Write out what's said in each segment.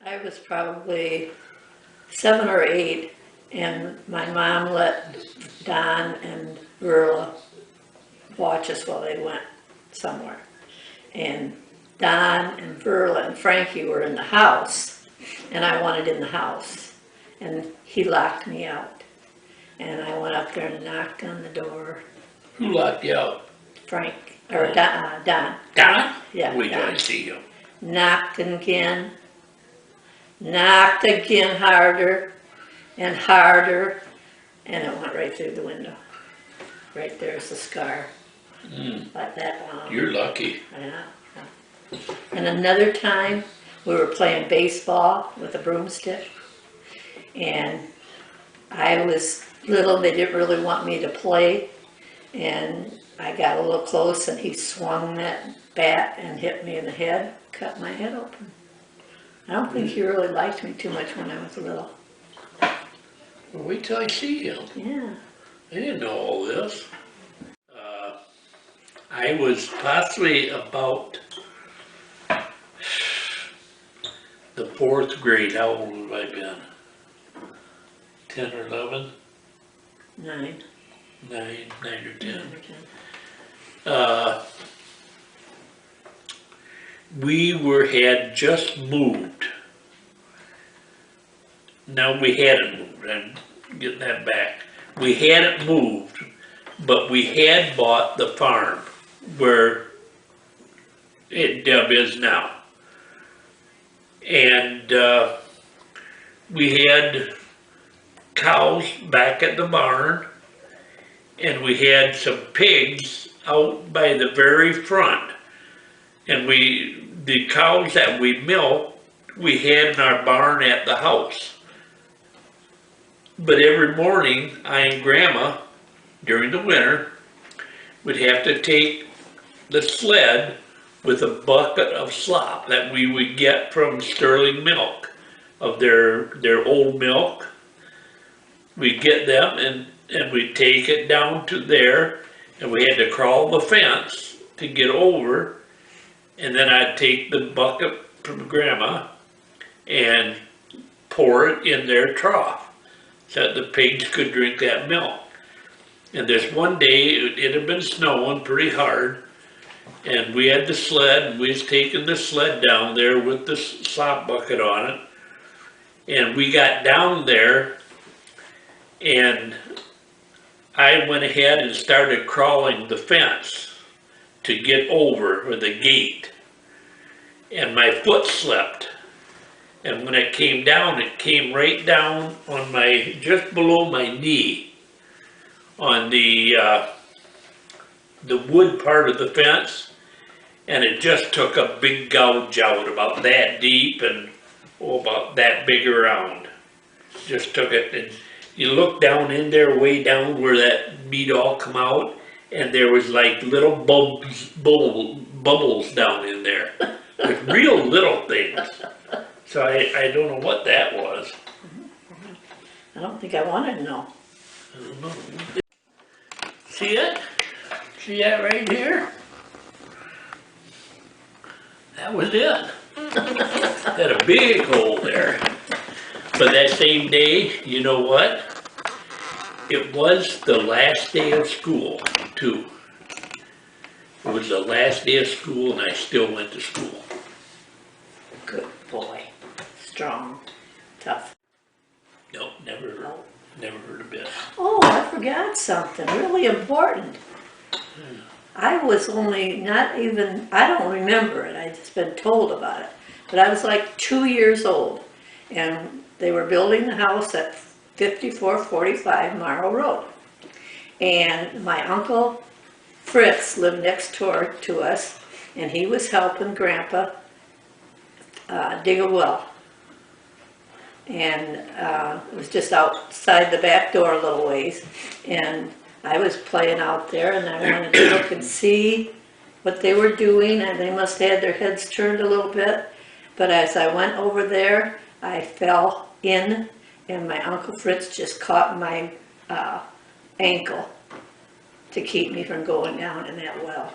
I was probably 7 or 8, and my mom let Don and Verla watch us while they went somewhere. And Don and Verla and Frankie were in the house, and I wanted in the house. And he locked me out. And I went up there and knocked on the door. Who locked you out? Frank, or Don. Don? Yeah, Wait till Don. I see you. Knocked again harder and harder, and it went right through the window. Right there's the scar. Like that long. You're lucky. Yeah. And another time, we were playing baseball with a broomstick, and I was little, they didn't really want me to play, and I got a little close and he swung that bat and hit me in the head, cut my head open. I don't think he really liked me too much when I was little. Well, wait till I see you. Yeah. I didn't know all this. I was possibly about the 4th grade. How old have I been? 10 or 11? 9. 9 or 10. 9 or 10. We had just moved. No, we hadn't moved. I'm getting that back. We hadn't moved, but we had bought the farm where Deb is now. And we had cows back at the barn, and we had some pigs out by the very front. And the cows that we milked, we had in our barn at the house. But every morning, I and Grandma, during the winter, would have to take the sled with a bucket of slop that we would get from Sterling Milk, of their old milk. We'd get them and we'd take it down to there, and we had to crawl the fence to get over. And then I'd take the bucket from Grandma and pour it in their trough so that the pigs could drink that milk. And this one day, it had been snowing pretty hard, and we had the sled, and we was taking the sled down there with the slop bucket on it. And we got down there, and I went ahead and started crawling the fence to get over, or the gate, and my foot slipped, and when it came down, it came right down on just below my knee, on the wood part of the fence, and it just took a big gouge out about that deep and about that big around. Just took it, and you look down in there, way down where that meat all come out, and there was like little bubbles down in there. With real little things. So I don't know what that was. I don't think I wanted to know. I don't know. See it? See that right here? That was it. Had a big hole there. But that same day, you know what? It was the last day of school, too. It was the last day of school, and I still went to school. Good boy. Strong. Tough. Nope, never heard a bit. Oh, I forgot something really important. I was only I don't remember it, I'd just been told about it. But I was like 2 years old, and they were building the house at 5445 Morrow Road. And my Uncle Fritz lived next door to us, and he was helping Grandpa dig a well. And it was just outside the back door a little ways, and I was playing out there, and I wanted to look and see what they were doing, and they must have had their heads turned a little bit. But as I went over there, I fell in, and my Uncle Fritz just caught my ankle to keep me from going down in that well.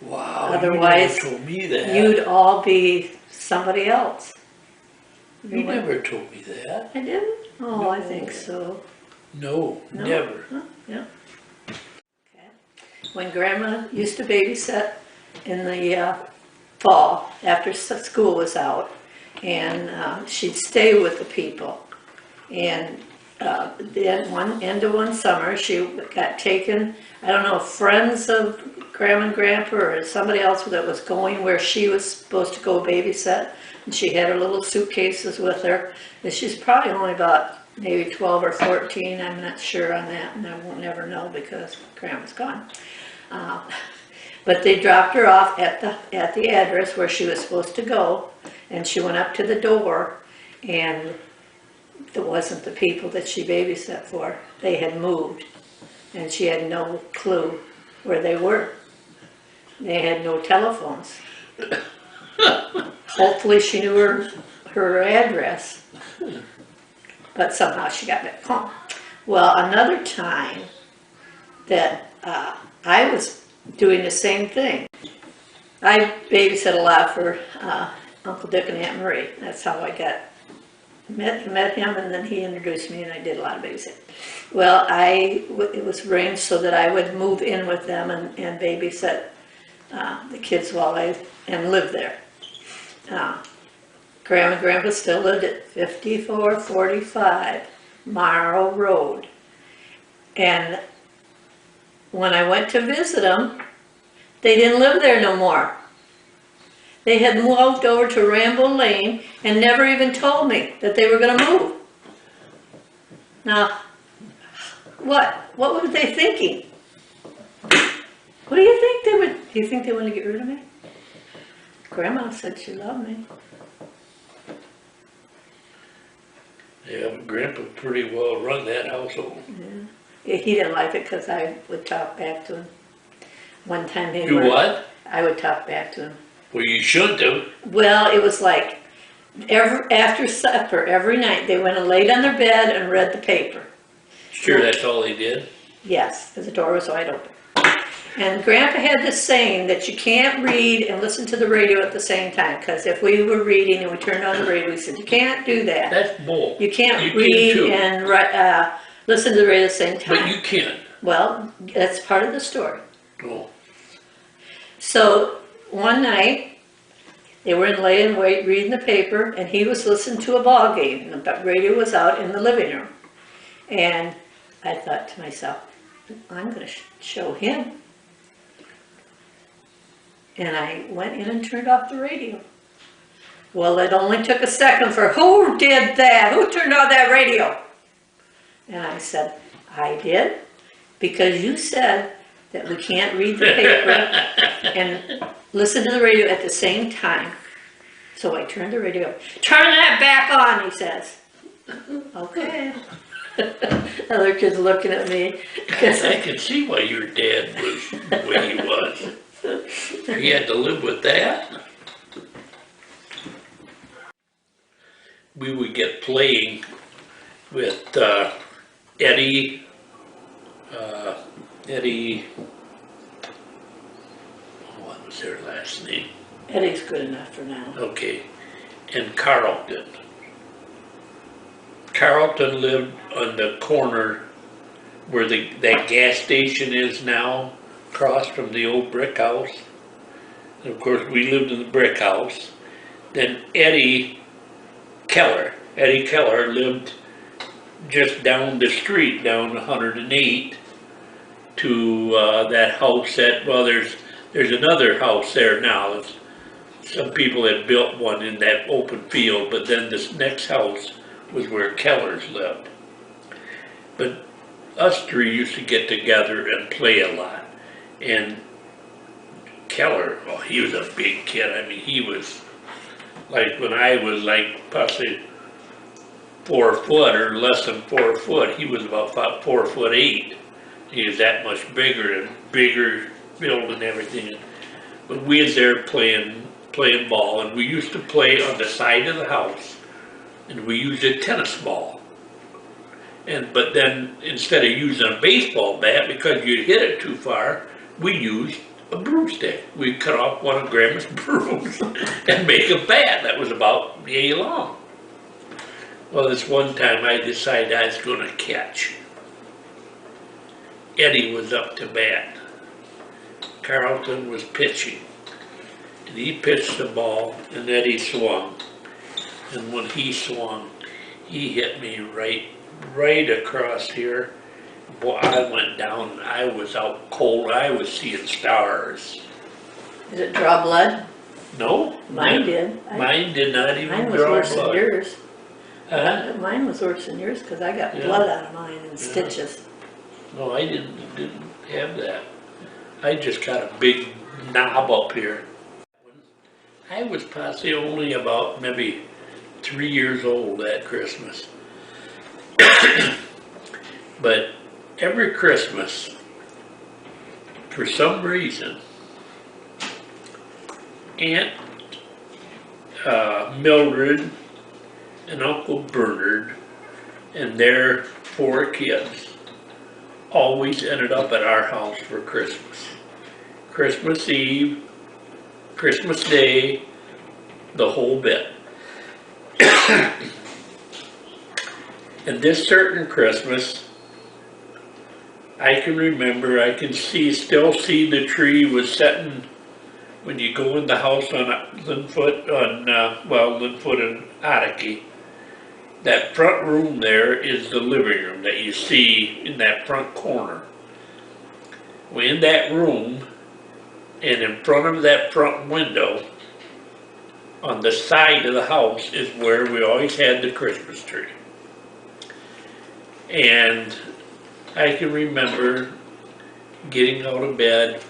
Wow, Otherwise, you never told me that. you'd all be somebody else. You never told me that. I didn't? Oh, I think No. so. No, No? never. Huh? Yeah. Okay. When Grandma used to babysit in the fall after school was out, and she'd stay with the people. And then one end of one summer, she got taken. I don't know if friends of Grandma and Grandpa or somebody else that was going where she was supposed to go babysit. And she had her little suitcases with her. And she's probably only about maybe 12 or 14. I'm not sure on that, and I won't never know because Grandma's gone. Uh, but they dropped her off at the address where she was supposed to go, and she went up to the door, and it wasn't the people that she babysat for. They had moved, and she had no clue where they were. They had no telephones. Hopefully she knew her address, but somehow she got back home. Well, another time that I was doing the same thing. I babysat a lot for Uncle Dick and Aunt Marie. That's how I met him, and then he introduced me, and I did a lot of babysitting. Well, it was arranged so that I would move in with them and babysit the kids and live there. Grandma and Grandpa still lived at 5445 Morrow Road. And when I went to visit them, they didn't live there no more. They had moved over to Ramble Lane and never even told me that they were going to move. Now, what were they thinking? What do you think they would? Do you think they want to get rid of me? Grandma said she loved me. Yeah, but Grandpa pretty well run that household. Yeah. He didn't like it because I would talk back to him. One time he You what? I would talk back to him. Well, you shouldn't have. Well, it was like after supper every night they went and laid on their bed and read the paper. Sure, that's all they did? Yes, because the door was wide open. And Grandpa had this saying that you can't read and listen to the radio at the same time, because if we were reading and we turned on the radio, we said, you can't do that. That's bull. You can't You can read too. and listen to the radio at the same time. But you can. Well, that's part of the story. Oh. So one night, they were in laying wait reading the paper, and he was listening to a ball game, and the radio was out in the living room. And I thought to myself, I'm going to show him. And I went in and turned off the radio. Well, it only took a second for, who did that? Who turned on that radio? And I said, I did, because you said that we can't read the paper and listen to the radio at the same time. So I turned the radio up. Turn that back on, he says. Okay. Other kids looking at me. I can see why your dad was the way he was. He had to live with that. We would get playing with Eddie, what was their last name? Eddie's good enough for now. Okay, and Carlton. Carlton lived on the corner where that gas station is now, across from the old brick house. And of course, we lived in the brick house. Then Eddie Keller lived just down the street, down 108, to that house there's another house there now. Some people had built one in that open field, but then this next house was where Kellers lived. But us three used to get together and play a lot. And Keller, well, he was a big kid. I mean, he was like, when I was like possibly 4 foot or less than 4 foot, he was about 4'8". He was that much bigger build and everything. But we was there playing ball, and we used to play on the side of the house, and we used a tennis ball. But then instead of using a baseball bat, because you'd hit it too far, we used a broomstick. We cut off one of Grandma's brooms and make a bat that was about yay long. Well, this one time I decided I was gonna catch. Eddie was up to bat. Carlton was pitching. And he pitched the ball and Eddie swung. And when he swung, he hit me right across here. Boy, I went down, I was out cold, I was seeing stars. Did it draw blood? No? Mine did. Mine did not Mine even was draw worse than blood. yours. Huh? Mine was worse than yours because I got Yeah. blood out of mine and stitches. No, I didn't have that. I just got a big knob up here. I was possibly only about maybe 3 years old that Christmas. But every Christmas, for some reason, Aunt Mildred and Uncle Bernard and their 4 kids always ended up at our house for Christmas. Christmas Eve, Christmas Day, the whole bit. And this certain Christmas, I can remember, I can still see the tree was setting when you go in the house on Linfoot, Linfoot and Oddicke. That front room there is the living room that you see in that front corner. Well, in that room, and in front of that front window, on the side of the house is where we always had the Christmas tree. And I can remember getting out of bed,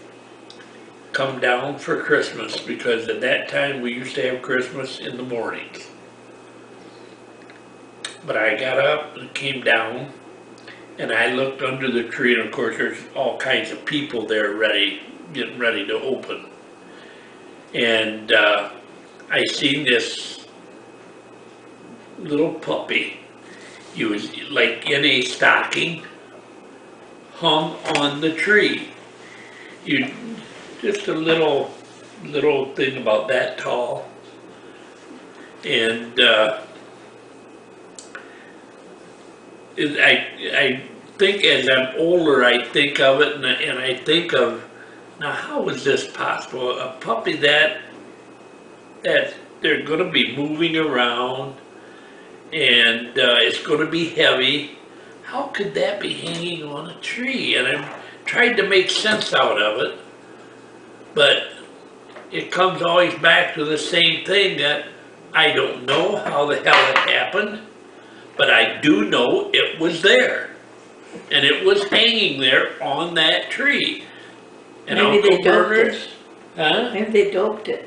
come down for Christmas, because at that time we used to have Christmas in the mornings. But I got up and came down, and I looked under the tree, and of course there's all kinds of people there getting ready to open. And I seen this little puppy. He was like in a stocking, hung on the tree. Just a little thing about that tall. And I think as I'm older, I think of it, and I think of, now how is this possible? A puppy that they're going to be moving around, and it's going to be heavy. How could that be hanging on a tree? And I tried to make sense out of it, but it comes always back to the same thing, that I don't know how the hell it happened, but I do know it was there, and it was hanging there on that tree. And Maybe they Uncle doped Bernard's, it. huh? Maybe they doped it.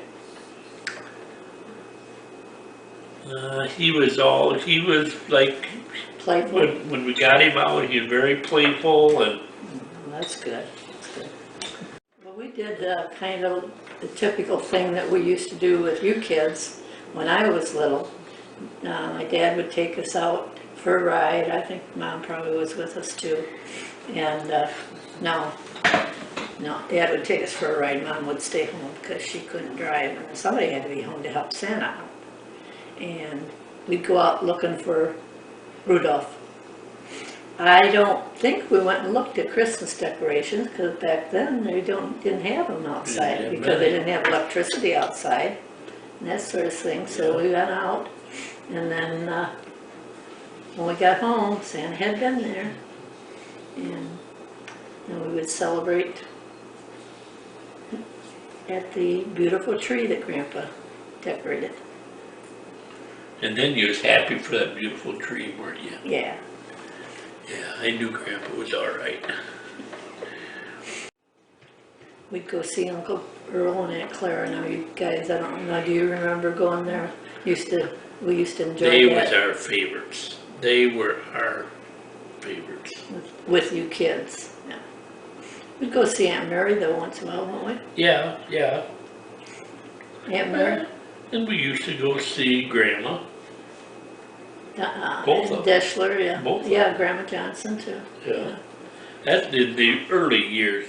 He was like, Playful. when we got him out, he was very playful, and Well, that's good. That's good. Well, we did kind of the typical thing that we used to do with you kids when I was little. My dad would take us out for a ride. I think Mom probably was with us too. And no, Dad would take us for a ride. Mom would stay home because she couldn't drive, and somebody had to be home to help Santa out. And we'd go out looking for Rudolph. I don't think we went and looked at Christmas decorations, because back then they didn't have them outside, because they didn't have electricity outside and that sort of thing. So we went out, and then when we got home, Santa had been there, and then we would celebrate at the beautiful tree that Grandpa decorated. and then you was happy for that beautiful tree, weren't you? Yeah. Yeah, I knew Grandpa was all right. We'd go see Uncle Earl and Aunt Clara. Now you guys, I don't know, do you remember going there? We used to enjoy They that. was our favorites. They were our favorites. With you kids, yeah. We'd go see Aunt Mary though once in a while, wouldn't Yeah, yeah. we? Aunt Mary? And we used to go see Grandma. Both Both of them. Deschler, yeah. Both of Yeah, Grandma Johnson too. Yeah. That's the early years.